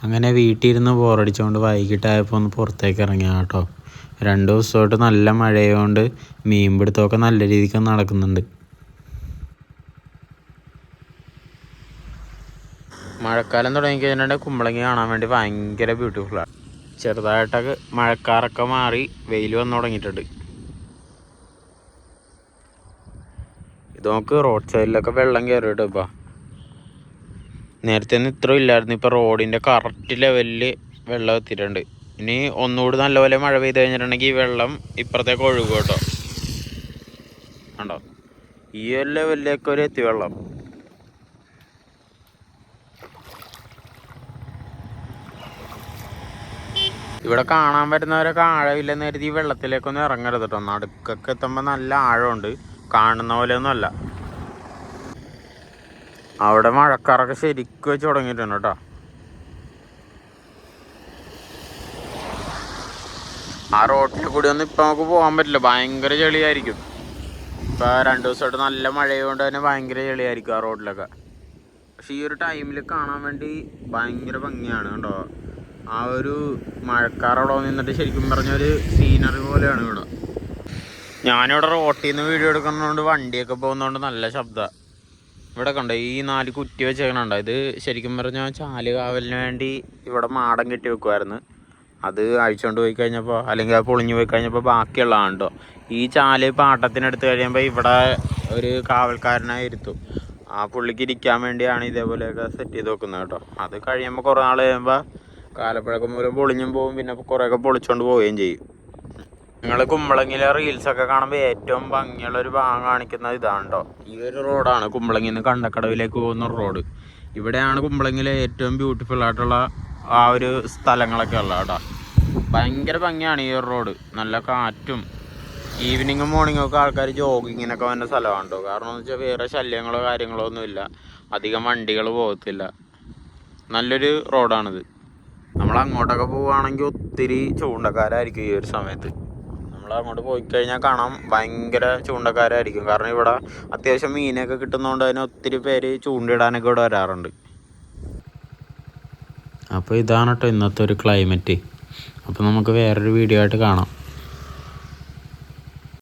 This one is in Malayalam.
അങ്ങനെ വീട്ടിലിരുന്ന് ബോറടിച്ചുകൊണ്ട് വൈകിട്ടായപ്പോൾ ഒന്ന് പുറത്തേക്ക് ഇറങ്ങിയ കേട്ടോ. 2 ദിവസമായിട്ട് നല്ല മഴയായതുകൊണ്ട് മീൻ പിടുത്തമൊക്കെ നല്ല രീതിക്ക് നടക്കുന്നുണ്ട്. മഴക്കാലം തുടങ്ങിക്കഴിഞ്ഞിട്ടുണ്ടെങ്കിൽ കുമ്പളങ്ങി കാണാൻ വേണ്ടി ഭയങ്കര ബ്യൂട്ടിഫുള്ളാണ്. ചെറുതായിട്ടൊക്കെ മഴക്കാറൊക്കെ മാറി വെയിൽ വന്നു തുടങ്ങിയിട്ടുണ്ട്. ഇത് നമുക്ക് റോഡ് സൈഡിലൊക്കെ വെള്ളം കയറിയിട്ട് ഇപ്പം നേരത്തെ ഒന്നും ഇത്ര ഇല്ലായിരുന്നു. ഇപ്പം റോഡിൻ്റെ കറക്റ്റ് ലെവലിൽ വെള്ളം എത്തിയിട്ടുണ്ട്. ഇനി ഒന്നുകൂടി നല്ലപോലെ മഴ പെയ്ത് കഴിഞ്ഞിട്ടുണ്ടെങ്കിൽ ഈ വെള്ളം ഇപ്പുറത്തേക്ക് ഒഴുകും കേട്ടോ. കണ്ടോ, ഈ ഒരു ലെവലിലേക്ക് ഒരു എത്തി വെള്ളം. ഇവിടെ കാണാൻ പറ്റുന്നവരൊക്കെ ആഴമില്ലെന്ന് കരുതി ഈ വെള്ളത്തിലേക്കൊന്നും ഇറങ്ങരുത് കേട്ടോ. നടുക്കൊക്കെ എത്തുമ്പോൾ നല്ല ആഴമുണ്ട്, കാണുന്ന പോലെയൊന്നും അല്ല. അവിടെ മഴക്കാറൊക്കെ ശരിക്കും വെച്ച് തുടങ്ങിയിട്ടുണ്ട് കേട്ടോ. ആ റോഡിൽ കൂടി ഒന്നും ഇപ്പം നമുക്ക് പോകാൻ പറ്റില്ല, ഭയങ്കര ചെളിയായിരിക്കും. ഇപ്പം 2 ദിവസമായിട്ട് നല്ല മഴയുകൊണ്ട് തന്നെ ഭയങ്കര ചെളിയായിരിക്കും ആ റോഡിലൊക്കെ. പക്ഷെ ഈ ഒരു ടൈമിൽ കാണാൻ വേണ്ടി ഭയങ്കര ഭംഗിയാണ് കേട്ടോ. ആ ഒരു മഴക്കാറവിടെ നിന്നിട്ട് ശരിക്കും പറഞ്ഞൊരു സീനറി പോലെയാണ് ഇവിടെ. ഞാനിവിടെ റോട്ടിൽ നിന്ന് വീഡിയോ എടുക്കുന്നതുകൊണ്ട് വണ്ടിയൊക്കെ പോകുന്നതുകൊണ്ട് നല്ല ശബ്ദമാണ്. ഇവിടെ കണ്ടോ ഈ 4 കുറ്റി വെച്ചേക്കണുണ്ടോ. ഇത് ശരിക്കും പറഞ്ഞാൽ ചാല് കാവലിന് വേണ്ടി ഇവിടെ മാടം കെട്ടി വെക്കുമായിരുന്നു. അത് അഴിച്ചുകൊണ്ട് പോയി കഴിഞ്ഞപ്പോൾ, അല്ലെങ്കിൽ അത് പൊളിഞ്ഞു പോയി കഴിഞ്ഞപ്പോൾ ബാക്കിയുള്ളതാണ് കേട്ടോ. ഈ ചാല് പാട്ടത്തിനെടുത്ത് കഴിയുമ്പോൾ ഇവിടെ ഒരു കാവൽക്കാരനെ ഇരുത്തും. ആ പുള്ളിക്ക് ഇരിക്കാൻ വേണ്ടിയാണ് ഇതേപോലെയൊക്കെ സെറ്റ് ചെയ്ത് വെക്കുന്നത് കേട്ടോ. അത് കഴിയുമ്പോൾ കുറേ നാൾ കഴിയുമ്പോൾ കാലപ്പഴക്കം മൂലം പൊളിഞ്ഞും പോകും, പിന്നെ കുറേയൊക്കെ പൊളിച്ചുകൊണ്ട് പോവുകയും ചെയ്യും. നിങ്ങൾ കുമ്പളങ്ങിയിലെ റീൽസൊക്കെ കാണുമ്പോൾ ഏറ്റവും ഭംഗിയുള്ളൊരു ഭാഗം കാണിക്കുന്നത് ഇതാണ് കേട്ടോ. ഈ ഒരു റോഡാണ് കുമ്പളങ്ങിയിൽ നിന്ന് കണ്ടക്കടവിലേക്ക് പോകുന്ന റോഡ്. ഇവിടെയാണ് കുമ്പളങ്ങിയിലെ ഏറ്റവും ബ്യൂട്ടിഫുൾ ആയിട്ടുള്ള ആ ഒരു സ്ഥലങ്ങളൊക്കെ ഉള്ളത് കേട്ടോ. ഭയങ്കര ഭംഗിയാണ് ഈ ഒരു റോഡ്. നല്ല കാറ്റും ഈവനിങ്ങും മോർണിംഗും ഒക്കെ ആൾക്കാർ ജോഗിങ്ങിനൊക്കെ വന്ന സ്ഥലമാണ് കേട്ടോ. കാരണം എന്ന് വെച്ചാൽ വേറെ ശല്യങ്ങളോ കാര്യങ്ങളോ ഒന്നുമില്ല, അധികം വണ്ടികൾ പോകത്തില്ല. നല്ലൊരു റോഡാണിത്. നമ്മൾ അങ്ങോട്ടൊക്കെ പോവുകയാണെങ്കിൽ ഒത്തിരി ചൂണ്ടക്കാരായിരിക്കും ഈ ഒരു സമയത്ത്. നമ്മൾ അങ്ങോട്ട് പോയി കഴിഞ്ഞാൽ കാണാം ഭയങ്കര ചൂണ്ടക്കാരായിരിക്കും. കാരണം ഇവിടെ അത്യാവശ്യം മീനൊക്കെ കിട്ടുന്നതുകൊണ്ട് തന്നെ ഒത്തിരി പേര് ചൂണ്ടയിടാനൊക്കെ ഇവിടെ വരാറുണ്ട്. അപ്പോൾ ഇതാണ് കേട്ടോ ഇന്നത്തെ ഒരു ക്ലൈമറ്റ്. അപ്പോൾ നമുക്ക് വേറൊരു വീഡിയോ ആയിട്ട് കാണാം.